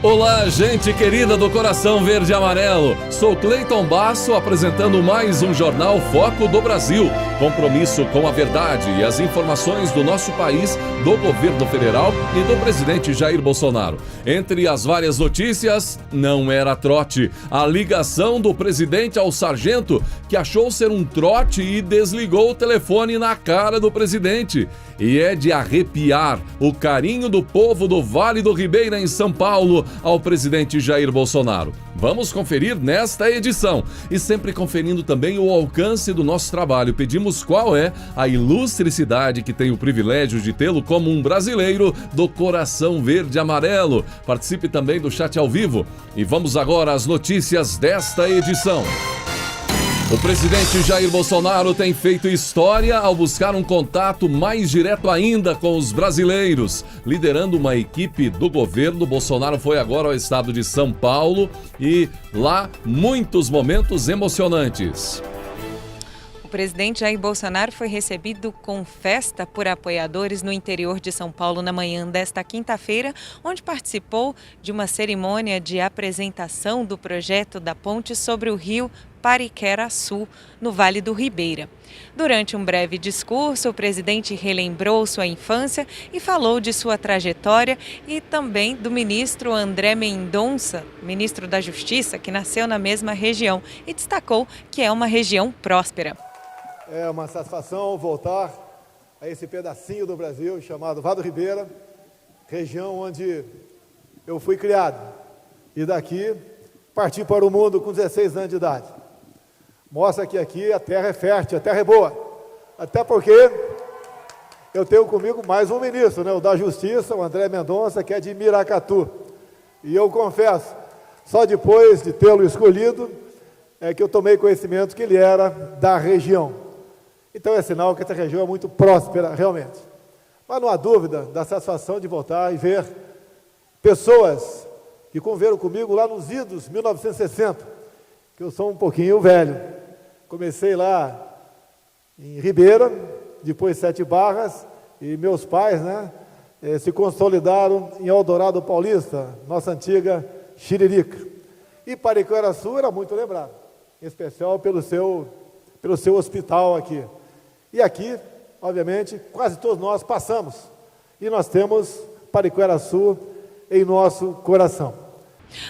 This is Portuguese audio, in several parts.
Olá, gente querida do Coração Verde e Amarelo. Sou Cleiton Basso, apresentando mais um Jornal Foco do Brasil. Compromisso com a verdade e as informações do nosso país, do governo federal e do presidente Jair Bolsonaro. Entre as várias notícias, não era trote. A ligação do presidente ao sargento, que achou ser um trote e desligou o telefone na cara do presidente. E é de arrepiar o carinho do povo do Vale do Ribeira, em São Paulo, ao presidente Jair Bolsonaro. Vamos conferir nesta edição e sempre conferindo também o alcance do nosso trabalho. Pedimos qual é a ilustre cidade que tem o privilégio de tê-lo como um brasileiro do Coração Verde e Amarelo. Participe também do chat ao vivo. E vamos agora às notícias desta edição. O presidente Jair Bolsonaro tem feito história ao buscar um contato mais direto ainda com os brasileiros. Liderando uma equipe do governo, Bolsonaro foi agora ao estado de São Paulo e lá muitos momentos emocionantes. O presidente Jair Bolsonaro foi recebido com festa por apoiadores no interior de São Paulo na manhã desta quinta-feira, onde participou de uma cerimônia de apresentação do projeto da ponte sobre o rio Pariquera-Açu, no Vale do Ribeira. Durante um breve discurso, o presidente relembrou sua infância e falou de sua trajetória e também do ministro André Mendonça, ministro da Justiça, que nasceu na mesma região, e destacou que é uma região próspera. É uma satisfação voltar a esse pedacinho do Brasil chamado Vale do Ribeira, região onde eu fui criado. E daqui parti para o mundo com 16 anos de idade. Mostra que aqui a terra é fértil, a terra é boa. Até porque eu tenho comigo mais um ministro, né, o da Justiça, o André Mendonça, que é de Miracatu. E eu confesso, só depois de tê-lo escolhido, é que eu tomei conhecimento que ele era da região. Então é sinal que essa região é muito próspera, realmente. Mas não há dúvida da satisfação de voltar e ver pessoas que conviveram comigo lá nos idos 1960, que eu sou um pouquinho velho. Comecei lá em Ribeira, depois Sete Barras, e meus pais, se consolidaram em Eldorado Paulista, nossa antiga Xiririca. E Pariquera-Açu era muito lembrado, em especial pelo seu hospital aqui. E aqui, obviamente, quase todos nós passamos, e nós temos Pariquera-Açu em nosso coração.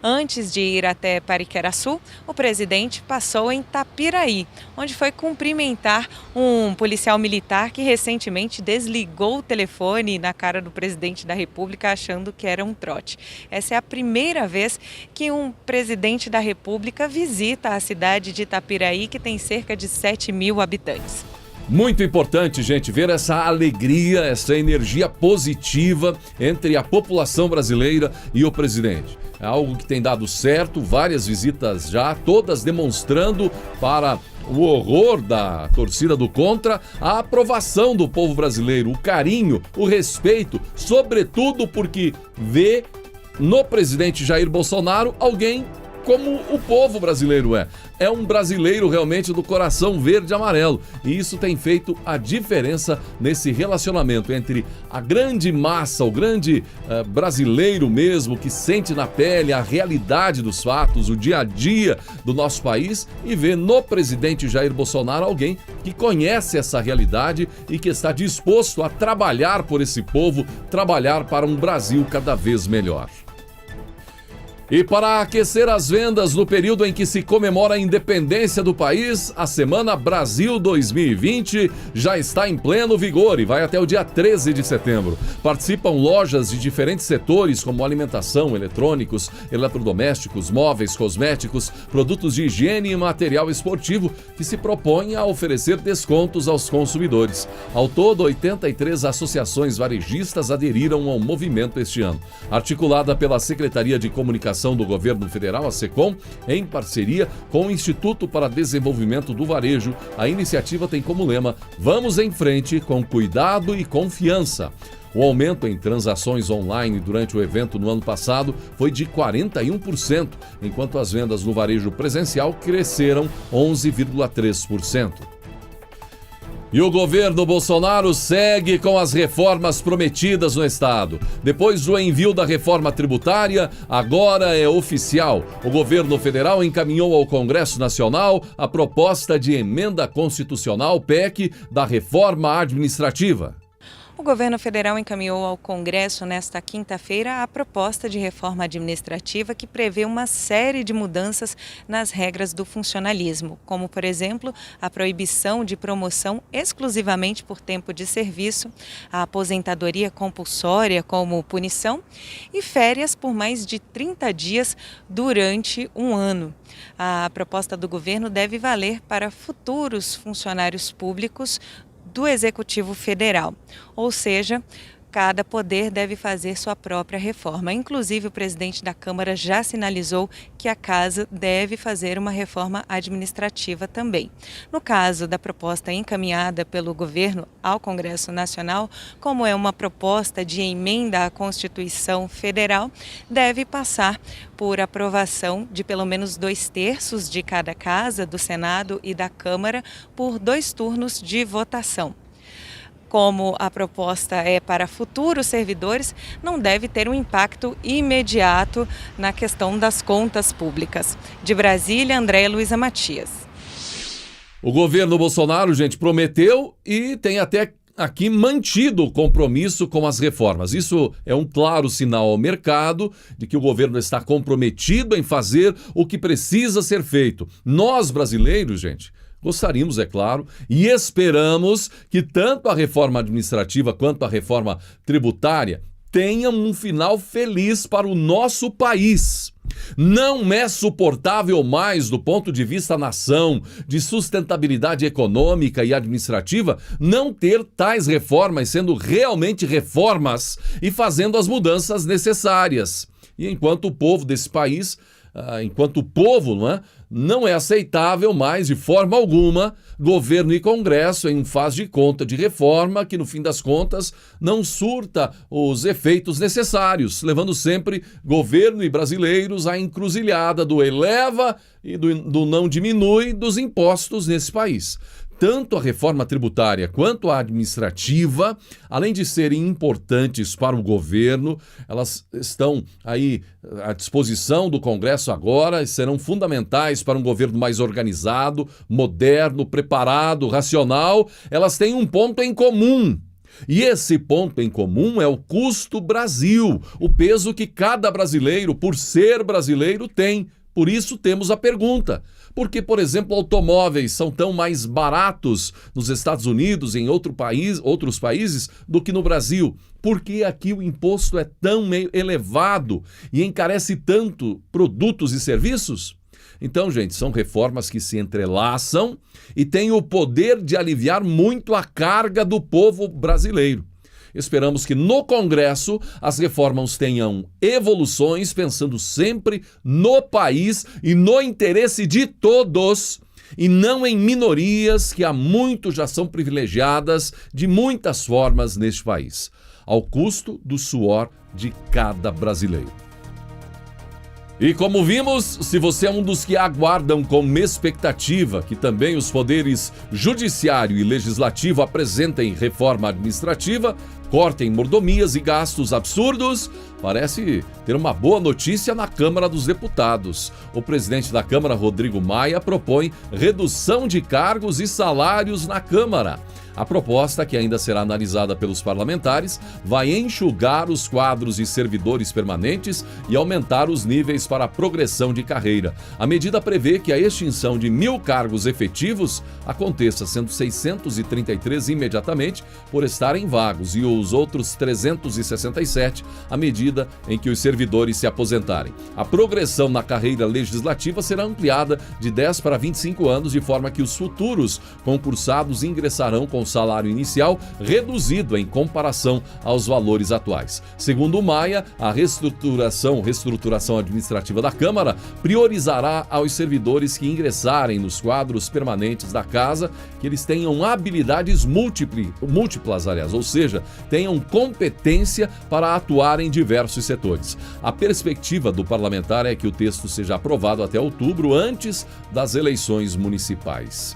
Antes de ir até Pariquera-Açu, o presidente passou em Tapiraí, onde foi cumprimentar um policial militar que recentemente desligou o telefone na cara do presidente da República, achando que era um trote. Essa é a primeira vez que um presidente da República visita a cidade de Tapiraí, que tem cerca de 7 mil habitantes. Muito importante, gente, ver essa alegria, essa energia positiva entre a população brasileira e o presidente. É algo que tem dado certo, várias visitas já, todas demonstrando para o horror da torcida do contra, a aprovação do povo brasileiro, o carinho, o respeito, sobretudo porque vê no presidente Jair Bolsonaro alguém como o povo brasileiro é. É um brasileiro realmente do coração verde e amarelo. E isso tem feito a diferença nesse relacionamento entre a grande massa, o grande brasileiro mesmo, que sente na pele a realidade dos fatos, o dia a dia do nosso país, e vê no presidente Jair Bolsonaro alguém que conhece essa realidade e que está disposto a trabalhar por esse povo, trabalhar para um Brasil cada vez melhor. E para aquecer as vendas no período em que se comemora a independência do país, a Semana Brasil 2020 já está em pleno vigor e vai até o dia 13 de setembro. Participam lojas de diferentes setores como alimentação, eletrônicos, eletrodomésticos, móveis, cosméticos, produtos de higiene e material esportivo, que se propõem a oferecer descontos aos consumidores. Ao todo, 83 associações varejistas aderiram ao movimento este ano. Articulada pela Secretaria de Comunicação do Governo Federal, a SECOM, em parceria com o Instituto para Desenvolvimento do Varejo, a iniciativa tem como lema: "Vamos em frente com cuidado e confiança". O aumento em transações online durante o evento no ano passado foi de 41%, enquanto as vendas no varejo presencial cresceram 11,3%. E o governo Bolsonaro segue com as reformas prometidas no estado. Depois do envio da reforma tributária, agora é oficial. O governo federal encaminhou ao Congresso Nacional a proposta de emenda constitucional PEC da reforma administrativa. O governo federal encaminhou ao Congresso nesta quinta-feira a proposta de reforma administrativa que prevê uma série de mudanças nas regras do funcionalismo, como, por exemplo, a proibição de promoção exclusivamente por tempo de serviço, a aposentadoria compulsória como punição e férias por mais de 30 dias durante um ano. A proposta do governo deve valer para futuros funcionários públicos do Executivo Federal, ou seja, cada poder deve fazer sua própria reforma. Inclusive, o presidente da Câmara já sinalizou que a Casa deve fazer uma reforma administrativa também. No caso da proposta encaminhada pelo governo ao Congresso Nacional, como é uma proposta de emenda à Constituição Federal, deve passar por aprovação de pelo menos 2/3 de cada casa, do Senado e da Câmara, por 2 turnos de votação. Como a proposta é para futuros servidores, não deve ter um impacto imediato na questão das contas públicas. De Brasília, Andréia Luiza Matias. O governo Bolsonaro, gente, prometeu e tem até aqui mantido o compromisso com as reformas. Isso é um claro sinal ao mercado de que o governo está comprometido em fazer o que precisa ser feito. Nós, brasileiros, gente, gostaríamos, é claro, e esperamos que tanto a reforma administrativa quanto a reforma tributária tenham um final feliz para o nosso país. Não é suportável mais, do ponto de vista nação, de sustentabilidade econômica e administrativa, não ter tais reformas sendo realmente reformas e fazendo as mudanças necessárias. E enquanto o povo desse país, não é aceitável mais, de forma alguma, governo e Congresso em fase de conta de reforma que, no fim das contas, não surta os efeitos necessários, levando sempre governo e brasileiros à encruzilhada do eleva e do não diminui dos impostos nesse país. Tanto a reforma tributária quanto a administrativa, além de serem importantes para o governo, elas estão aí à disposição do Congresso agora e serão fundamentais para um governo mais organizado, moderno, preparado, racional. Elas têm um ponto em comum. E esse ponto em comum é o custo Brasil, o peso que cada brasileiro, por ser brasileiro, tem. Por isso temos a pergunta: por que, por exemplo, automóveis são tão mais baratos nos Estados Unidos e em outros países do que no Brasil? Por que aqui o imposto é tão elevado e encarece tanto produtos e serviços? Então, gente, são reformas que se entrelaçam e têm o poder de aliviar muito a carga do povo brasileiro. Esperamos que no Congresso as reformas tenham evoluções, pensando sempre no país e no interesse de todos, e não em minorias que há muito já são privilegiadas de muitas formas neste país, ao custo do suor de cada brasileiro. E como vimos, se você é um dos que aguardam com expectativa que também os poderes judiciário e legislativo apresentem reforma administrativa, cortem mordomias e gastos absurdos, parece ter uma boa notícia na Câmara dos Deputados. O presidente da Câmara, Rodrigo Maia, propõe redução de cargos e salários na Câmara. A proposta, que ainda será analisada pelos parlamentares, vai enxugar os quadros de servidores permanentes e aumentar os níveis para a progressão de carreira. A medida prevê que a extinção de 1.000 cargos efetivos aconteça, sendo 633 imediatamente por estarem vagos e os outros 367 à medida em que os servidores se aposentarem. A progressão na carreira legislativa será ampliada de 10 para 25 anos, de forma que os futuros concursados ingressarão com salário inicial reduzido em comparação aos valores atuais. Segundo Maia, a reestruturação administrativa da Câmara priorizará aos servidores que ingressarem nos quadros permanentes da Casa que eles tenham habilidades múltiplas, ou seja, tenham competência para atuar em diversos setores. A perspectiva do parlamentar é que o texto seja aprovado até outubro, antes das eleições municipais.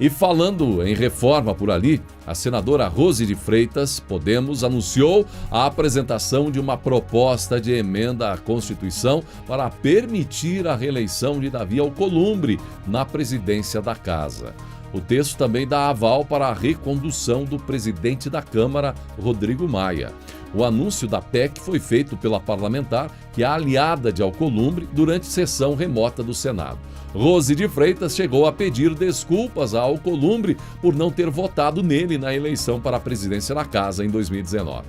E falando em reforma por ali, a senadora Rose de Freitas, Podemos, anunciou a apresentação de uma proposta de emenda à Constituição para permitir a reeleição de Davi Alcolumbre na presidência da Casa. O texto também dá aval para a recondução do presidente da Câmara, Rodrigo Maia. O anúncio da PEC foi feito pela parlamentar, que é aliada de Alcolumbre, durante sessão remota do Senado. Rose de Freitas chegou a pedir desculpas a Alcolumbre por não ter votado nele na eleição para a presidência da Casa em 2019.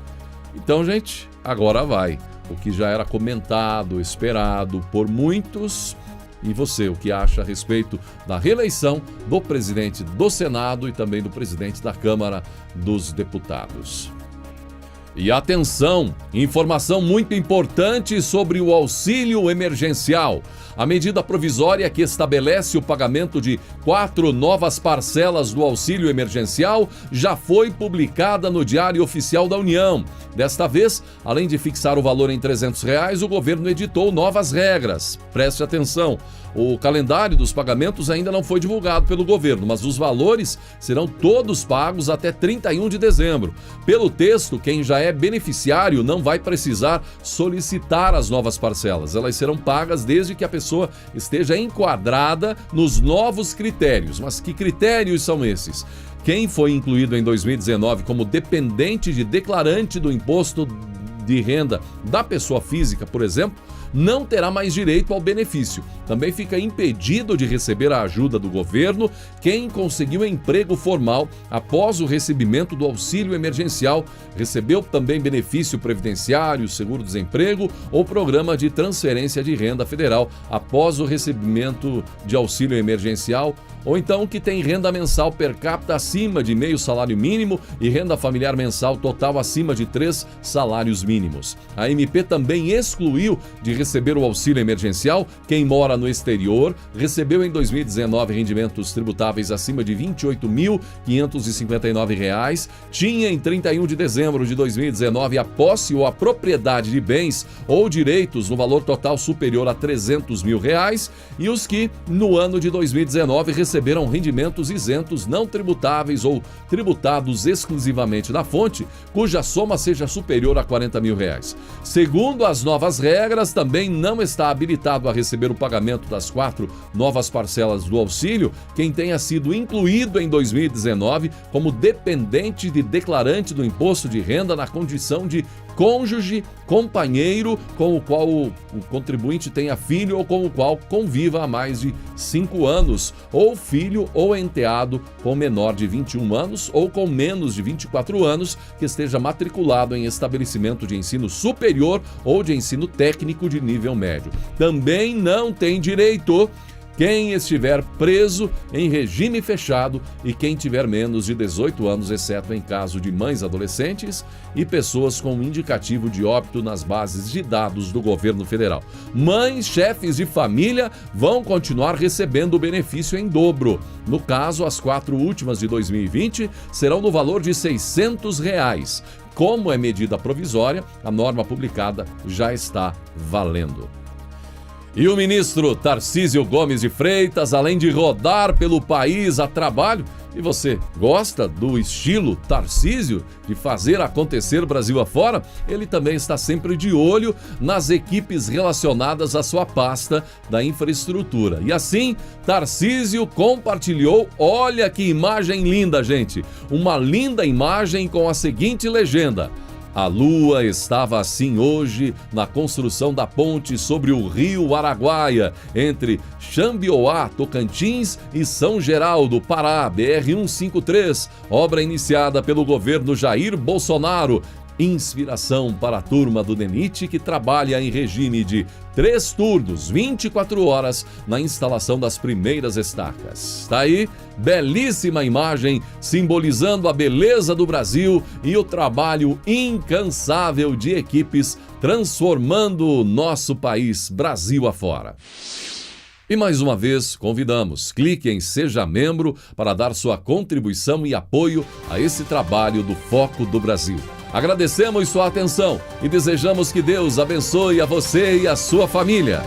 Então, gente, agora vai. O que já era comentado, esperado por muitos. E você, o que acha a respeito da reeleição do presidente do Senado e também do presidente da Câmara dos Deputados? E atenção, informação muito importante sobre o auxílio emergencial. A medida provisória que estabelece o pagamento de 4 novas parcelas do auxílio emergencial já foi publicada no Diário Oficial da União. Desta vez, além de fixar o valor em R$300, o governo editou novas regras. Preste atenção. O calendário dos pagamentos ainda não foi divulgado pelo governo, mas os valores serão todos pagos até 31 de dezembro. Pelo texto, quem já é beneficiário não vai precisar solicitar as novas parcelas. Elas serão pagas desde que a pessoa esteja enquadrada nos novos critérios. Mas que critérios são esses? Quem foi incluído em 2019 como dependente de declarante do imposto de renda da pessoa física, por exemplo, não terá mais direito ao benefício. Também fica impedido de receber a ajuda do governo quem conseguiu emprego formal após o recebimento do auxílio emergencial, recebeu também benefício previdenciário, seguro-desemprego ou programa de transferência de renda federal após o recebimento de auxílio emergencial, ou então que tem renda mensal per capita acima de meio salário mínimo e renda familiar mensal total acima de 3 salários mínimos. A MP também excluiu de receber o auxílio emergencial quem mora no exterior, recebeu em 2019 rendimentos tributáveis acima de R$ 28.559, tinha em 31 de dezembro de 2019 a posse ou a propriedade de bens ou direitos no valor total superior a R$ 300 mil, e os que, no ano de 2019, receberam rendimentos isentos não tributáveis ou tributados exclusivamente da fonte, cuja soma seja superior a R$ 40 mil. Segundo as novas regras, também não está habilitado a receber o pagamento das 4 novas parcelas do auxílio quem tenha sido incluído em 2019 como dependente de declarante do imposto de renda na condição de cônjuge, companheiro com o qual o contribuinte tenha filho ou com o qual conviva há mais de 5 anos, ou filho ou enteado com menor de 21 anos ou com menos de 24 anos que esteja matriculado em estabelecimento de ensino superior ou de ensino técnico de nível médio. Também não tem direito quem estiver preso em regime fechado e quem tiver menos de 18 anos, exceto em caso de mães adolescentes e pessoas com indicativo de óbito nas bases de dados do governo federal. Mães, chefes de família vão continuar recebendo o benefício em dobro. No caso, as 4 últimas de 2020 serão no valor de R$ 600. Como é medida provisória, a norma publicada já está valendo. E o ministro Tarcísio Gomes de Freitas, além de rodar pelo país a trabalho, e você gosta do estilo Tarcísio de fazer acontecer Brasil afora? Ele também está sempre de olho nas equipes relacionadas à sua pasta da infraestrutura. E assim, Tarcísio compartilhou, olha que imagem linda, gente, uma linda imagem com a seguinte legenda: a lua estava assim hoje na construção da ponte sobre o rio Araguaia, entre Xambioá, Tocantins e São Geraldo, Pará, BR-153, obra iniciada pelo governo Jair Bolsonaro. Inspiração para a turma do DENIT, que trabalha em regime de 3 turnos, 24 horas, na instalação das primeiras estacas. Está aí, belíssima imagem, simbolizando a beleza do Brasil e o trabalho incansável de equipes transformando o nosso país Brasil afora. E mais uma vez, convidamos, clique em Seja Membro para dar sua contribuição e apoio a esse trabalho do Foco do Brasil. Agradecemos sua atenção e desejamos que Deus abençoe a você e a sua família.